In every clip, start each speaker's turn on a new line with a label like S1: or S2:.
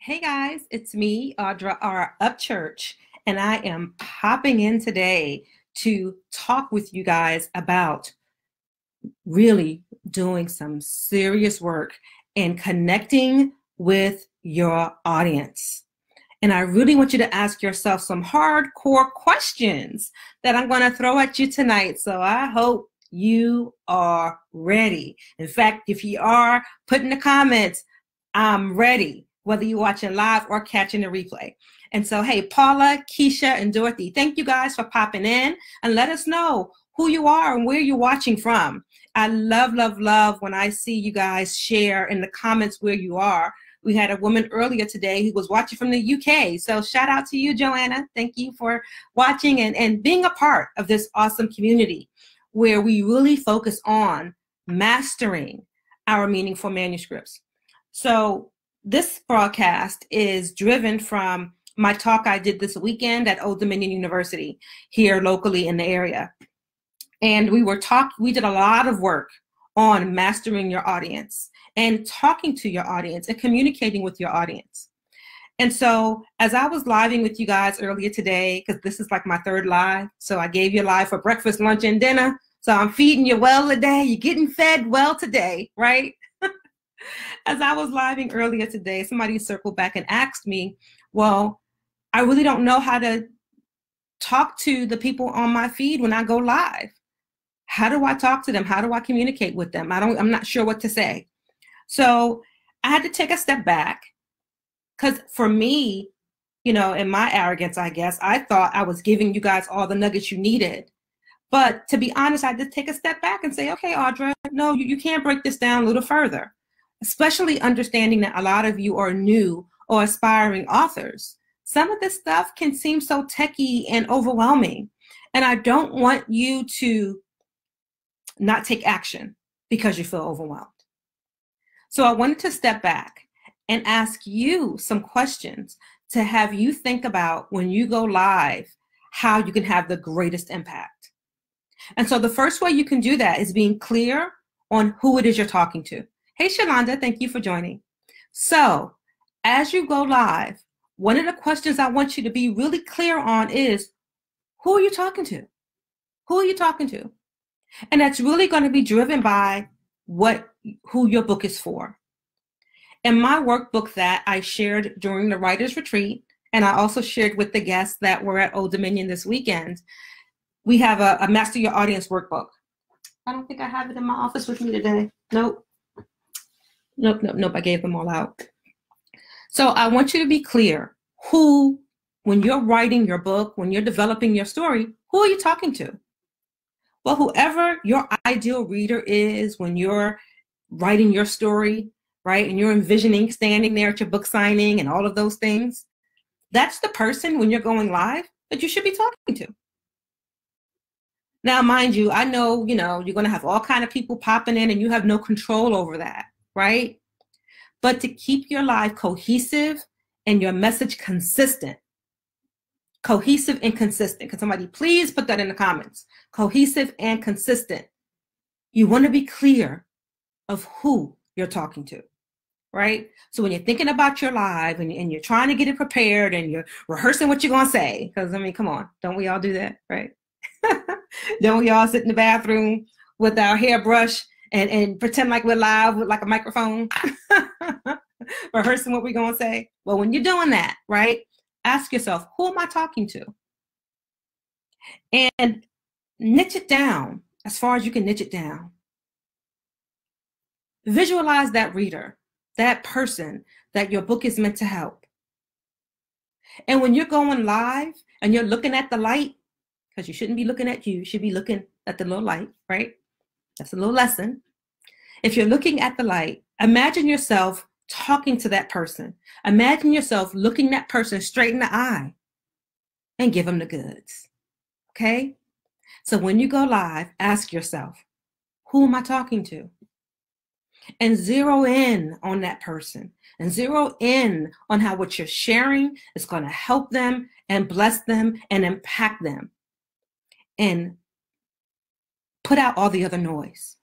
S1: Hey guys, it's me, Audra R. Upchurch, and I am popping in today to talk with you guys about really doing some serious work and connecting with your audience. And I really want you to ask yourself some hardcore questions that I'm going to throw at you tonight. So I hope you are ready. In fact, if you are, put in the comments, I'm ready, whether you're watching live or catching the replay. And so, hey, Paula, Keisha, and Dorothy, thank you guys for popping in and let us know who you are and where you're watching from. I love, love, love when I see you guys share in the comments where you are. We had a woman earlier today who was watching from the UK. So shout out to you, Joanna. Thank you for watching and being a part of this awesome community where we really focus on mastering our meaningful manuscripts. So this broadcast is driven from my talk I did this weekend at Old Dominion University here locally in the area. And we did a lot of work on mastering your audience and talking to your audience and communicating with your audience. And so as I was living with you guys earlier today, because this is like my third live, so I gave you live for breakfast, lunch, and dinner. So I'm feeding you well today. You're getting fed well today, right? As I was living earlier today, somebody circled back and asked me, well, I really don't know how to talk to the people on my feed when I go live. How do I talk to them? How do I communicate with them? I'm not sure what to say. So I had to take a step back because for me, you know, in my arrogance, I guess, I thought I was giving you guys all the nuggets you needed. But to be honest, I had to take a step back and say, okay, Audra, no, you can't break this down a little further, especially understanding that a lot of you are new or aspiring authors. Some of this stuff can seem so techy and overwhelming. And I don't want you to not take action because you feel overwhelmed. So I wanted to step back and ask you some questions to have you think about when you go live, how you can have the greatest impact. And so the first way you can do that is being clear on who it is you're talking to. Hey, Shalonda, thank you for joining. So as you go live, one of the questions I want you to be really clear on is, who are you talking to? Who are you talking to? And that's really going to be driven by who your book is for. In my workbook that I shared during the Writers Retreat, and I also shared with the guests that were at Old Dominion this weekend, we have a Master Your Audience workbook. I don't think I have it in my office with me today. Nope. I gave them all out. So I want you to be clear when you're writing your book, when you're developing your story, who are you talking to? Well, whoever your ideal reader is when you're writing your story, right? And you're envisioning standing there at your book signing and all of those things, that's the person when you're going live that you should be talking to. Now, mind you, I know, you're going to have all kinds of people popping in and you have no control over that, right? But to keep your live cohesive and your message consistent, cohesive and consistent. Can somebody please put that in the comments? Cohesive and consistent. You want to be clear of who you're talking to, right? So when you're thinking about your live and you're trying to get it prepared and you're rehearsing what you're going to say, because I mean, come on, don't we all do that, right? Don't we all sit in the bathroom with our hairbrush and pretend like we're live with like a microphone, rehearsing what we're going to say? Well, when you're doing that, right, ask yourself, who am I talking to? And niche it down as far as you can niche it down. Visualize that reader, that person that your book is meant to help. And when you're going live and you're looking at the light, because you shouldn't be looking at you should be looking at the little light, right? That's a little lesson. If you're looking at the light, imagine yourself talking to that person. Imagine yourself looking that person straight in the eye and give them the goods, okay? So when you go live, ask yourself, who am I talking to? And zero in on that person and zero in on how what you're sharing is going to help them and bless them and impact them. And put out all the other noise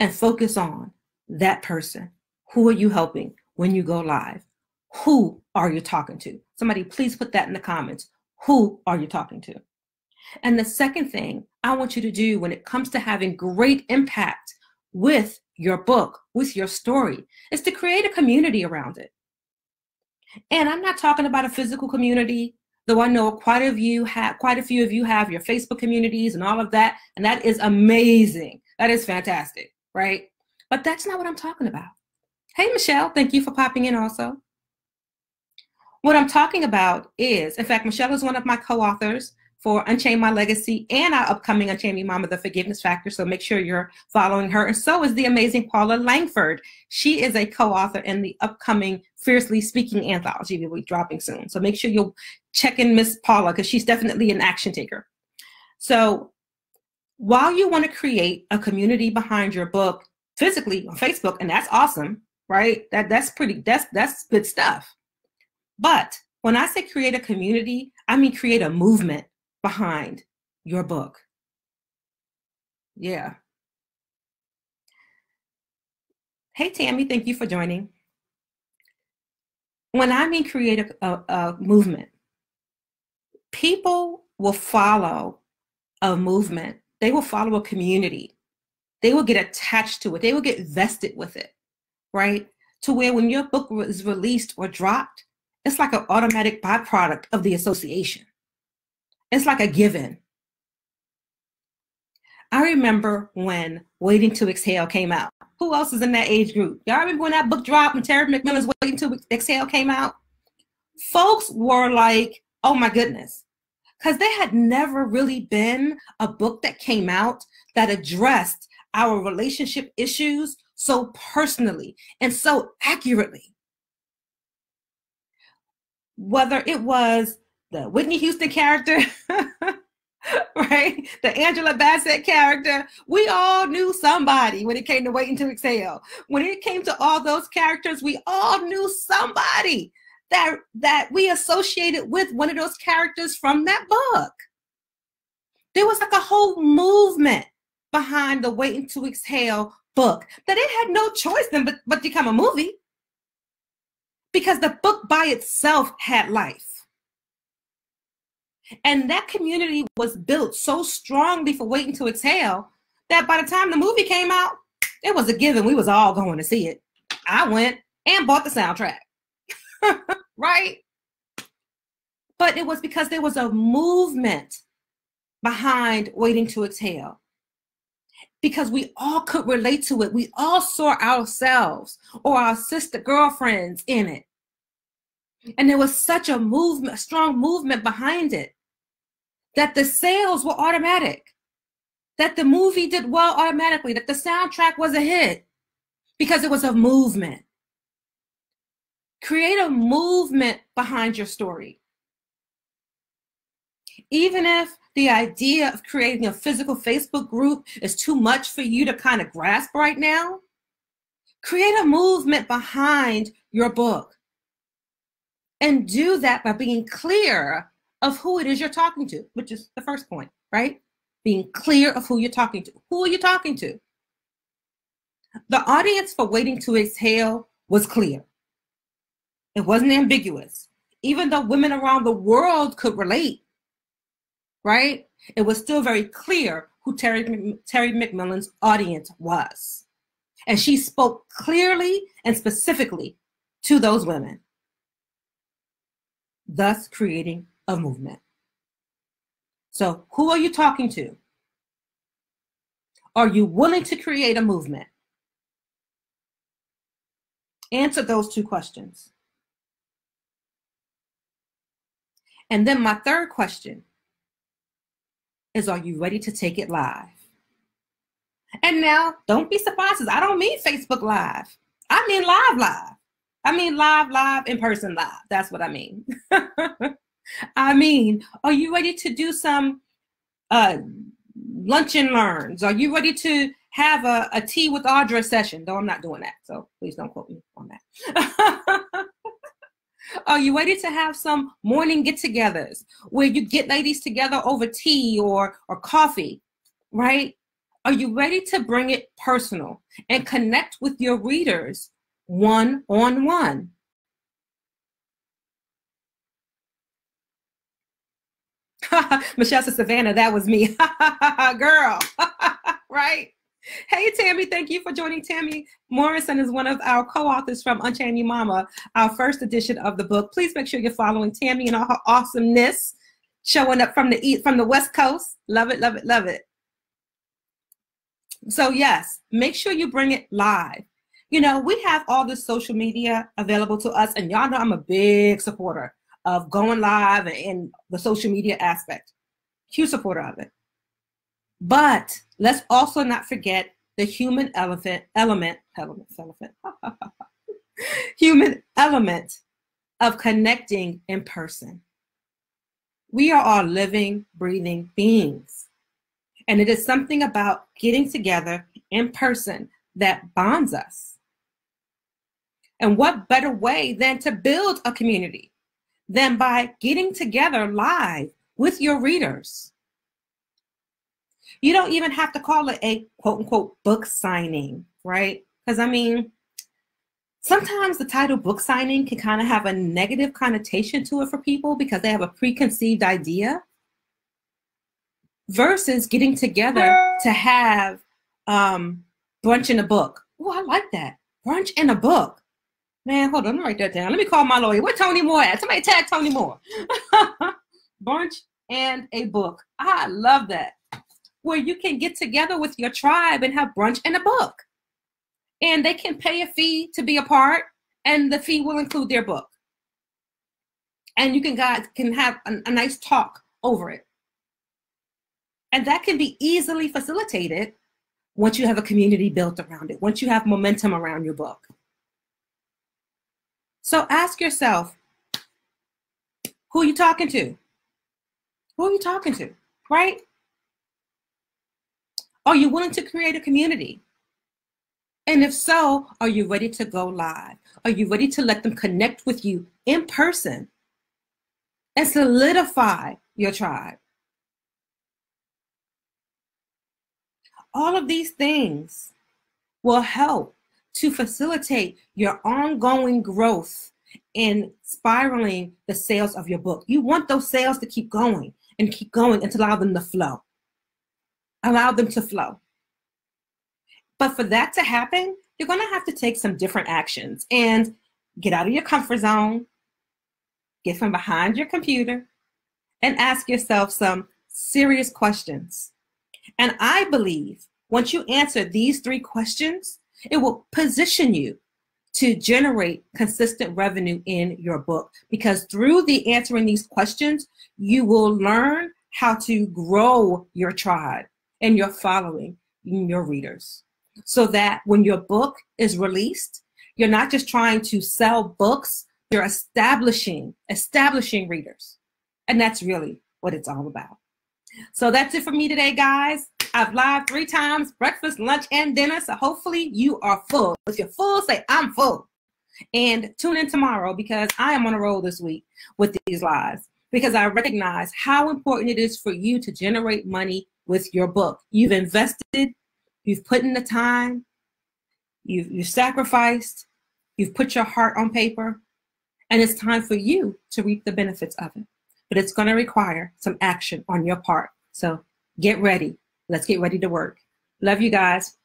S1: and focus on that person. Who are you helping when you go live? Who are you talking to? Somebody please put that in the comments. Who are you talking to? And the second thing I want you to do when it comes to having great impact with your book, with your story, is to create a community around it. And I'm not talking about a physical community, though I know quite a few of you have your Facebook communities and all of that, and that is amazing. That is fantastic, right? But that's not what I'm talking about. Hey, Michelle, thank you for popping in also. What I'm talking about is, in fact, Michelle is one of my co-authors for Unchain My Legacy and our upcoming Unchain Me Mama, The Forgiveness Factor. So make sure you're following her. And so is the amazing Paula Langford. She is a co-author in the upcoming Fiercely Speaking anthology that will be dropping soon. So make sure you'll check in Miss Paula, because she's definitely an action taker. So while you want to create a community behind your book physically on Facebook, and that's awesome, right? That's good stuff. But when I say create a community, I mean create a movement behind your book. Yeah. Hey, Tammy, thank you for joining. When I mean create a movement, people will follow a movement. They will follow a community. They will get attached to it. They will get vested with it, right? To where when your book is released or dropped, it's like an automatic byproduct of the association. It's like a given. I remember when Waiting to Exhale came out. Who else is in that age group? Y'all remember when that book dropped and Terry McMillan's Waiting to Exhale came out? Folks were like, oh my goodness. Because there had never really been a book that came out that addressed our relationship issues so personally and so accurately. Whether it was the Whitney Houston character, right? The Angela Bassett character, we all knew somebody when it came to Waiting to Exhale. When it came to all those characters, we all knew somebody that we associated with one of those characters from that book. There was like a whole movement behind the Waiting to Exhale book that it had no choice then but become a movie, because the book by itself had life. And that community was built so strongly for Waiting to Exhale that by the time the movie came out, it was a given. We was all going to see it. I went and bought the soundtrack, right? But it was because there was a movement behind Waiting to Exhale, because we all could relate to it. We all saw ourselves or our sister girlfriends in it. And there was such a movement, a strong movement behind it, that the sales were automatic, that the movie did well automatically, that the soundtrack was a hit, because it was a movement. Create a movement behind your story. Even if the idea of creating a physical Facebook group is too much for you to kind of grasp right now, create a movement behind your book. And do that by being clear of who it is you're talking to, which is the first point, right? Being clear of who you're talking to. Who are you talking to? The audience for Waiting to Exhale was clear. It wasn't ambiguous. Even though women around the world could relate, right? It was still very clear who Terry McMillan's audience was. And she spoke clearly and specifically to those women, thus creating a movement. So who are you talking to? Are you willing to create a movement? Answer those two questions. And then my third question is, are you ready to take it live? And now, don't be surprised, I don't mean Facebook Live. I mean live. I mean live, in person live. That's what I mean. I mean, are you ready to do some lunch and learns? Are you ready to have a tea with Audra session? Though I'm not doing that, so please don't quote me on that. Are you ready to have some morning get-togethers where you get ladies together over tea or coffee, right? Are you ready to bring it personal and connect with your readers one-on-one? Michelle says, Savannah, that was me. Girl, right? Hey, Tammy, thank you for joining. Tammy Morrison is one of our co-authors from Unchain Your Mama, our first edition of the book. Please make sure you're following Tammy and all her awesomeness, showing up from the West Coast. Love it, love it, love it. So yes, make sure you bring it live. You know, we have all this social media available to us, and y'all know I'm a big supporter of going live and the social media aspect. Huge supporter of it. But let's also not forget the human human element of connecting in person. We are all living, breathing beings. And it is something about getting together in person that bonds us. And what better way than to build a community than by getting together live with your readers? You don't even have to call it a quote unquote book signing, right? Because I mean, sometimes the title book signing can kind of have a negative connotation to it for people because they have a preconceived idea versus getting together to have brunch in a book. Oh, I like that. Brunch in a book. Man, hold on, let me write that down. Let me call my lawyer. Where Tony Moore at? Somebody tag Tony Moore. Brunch and a book. I love that. Where you can get together with your tribe and have brunch and a book. And they can pay a fee to be a part, and the fee will include their book. And you guys can have a nice talk over it. And that can be easily facilitated once you have a community built around it, once you have momentum around your book. So ask yourself, who are you talking to? Who are you talking to, right? Are you willing to create a community? And if so, are you ready to go live? Are you ready to let them connect with you in person and solidify your tribe? All of these things will help to facilitate your ongoing growth in spiraling the sales of your book. You want those sales to keep going and to allow them to flow. Allow them to flow. But for that to happen, you're going to have to take some different actions and get out of your comfort zone, get from behind your computer, and ask yourself some serious questions. And I believe once you answer these 3 questions, it will position you to generate consistent revenue in your book. Because through the answering these questions, you will learn how to grow your tribe and your following in your readers. So that when your book is released, you're not just trying to sell books, you're establishing readers. And that's really what it's all about. So that's it for me today, guys. I've live 3 times, breakfast, lunch, and dinner. So hopefully you are full. If you're full, say I'm full. And tune in tomorrow because I am on a roll this week with these lives because I recognize how important it is for you to generate money with your book. You've invested, you've put in the time, you've sacrificed, you've put your heart on paper, and it's time for you to reap the benefits of it. But it's going to require some action on your part. So get ready. Let's get ready to work. Love you guys.